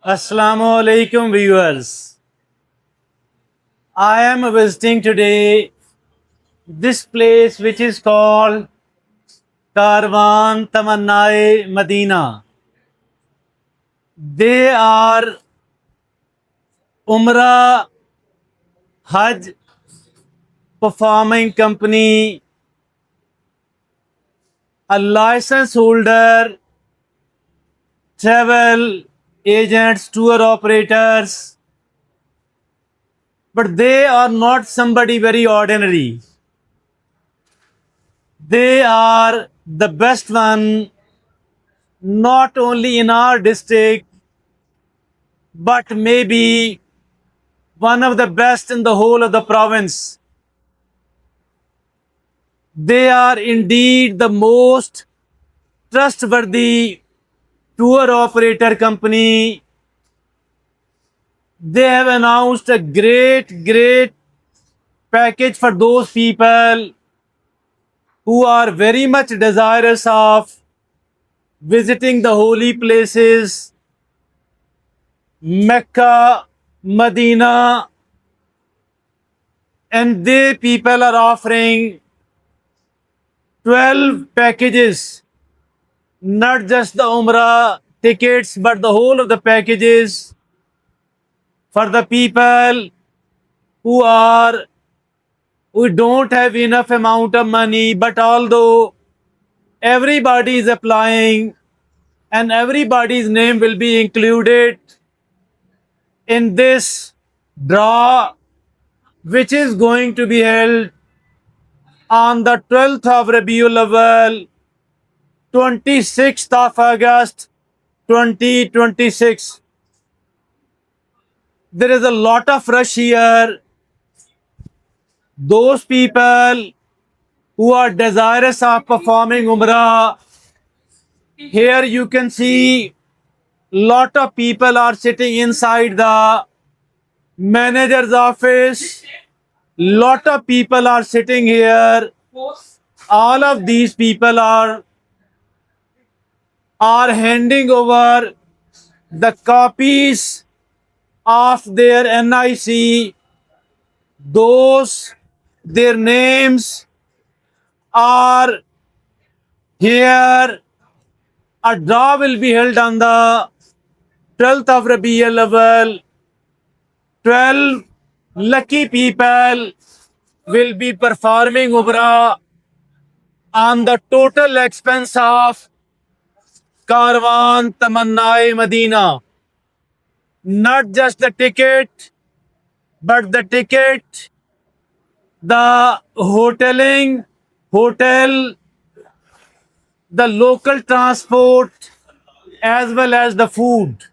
Assalamu alaikum viewers. I am visiting today this place which is called Karwan Tamannai Medina. They are Umrah Hajj performing company, a license holder, travel agents, tour operators, but they are not somebody very ordinary. They are the best one, not only in our district, but maybe one of the best in the whole of the province. They are indeed the most trustworthy tour operator company. They have announced a great package for those people who are very much desirous of visiting the holy places, Mecca, Medina, and they people are offering 12 packages, not just the Umrah tickets, but the whole of the packages for the people who are who don't have enough amount of money, but although everybody is applying and everybody's name will be included in this draw, which is going to be held on the 12th of Rabiul Awwal, 26th of August 2026. There is a lot of rush here. Those people who are desirous of performing Umrah, here you can see lot of people are sitting inside the manager's office. Lot of people are sitting here. All of these people are handing over the copies of their NIC. Those their names are here. A draw will be held on the 12th of Rabiul Awwal. 12 lucky people will be performing Umrah on the total expense of Karwan Tamannai Medina. Not just the ticket, but the ticket, the hotel, the local transport, as well as the food.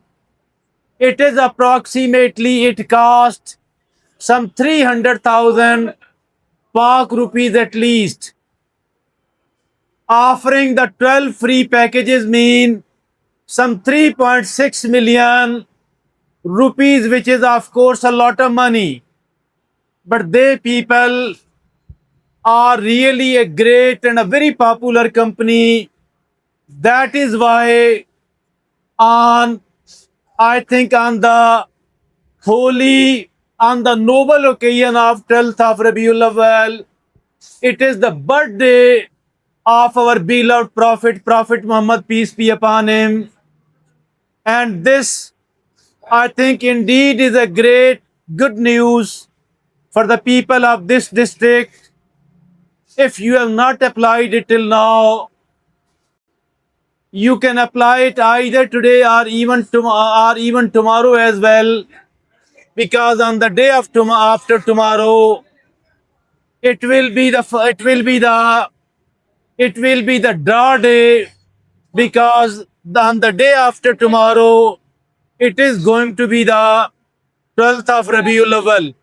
It is approximately, it costs some 300,000 Pak rupees at least. Offering the 12 free packages mean some 3.6 million rupees, which is of course a lot of money. But they people are really a great and a very popular company. That is why I think on the noble occasion of 12th of Rabiul Awwal, it is the birthday of our beloved Prophet Muhammad, peace be upon him. And this, I think, indeed is a great good news for the people of this district. If you have not applied it till now, you can apply it either today or even tomorrow as well, because on the day of after tomorrow, it will be the draw day, because on the day after tomorrow, it is going to be the 12th of Rabiul Awwal.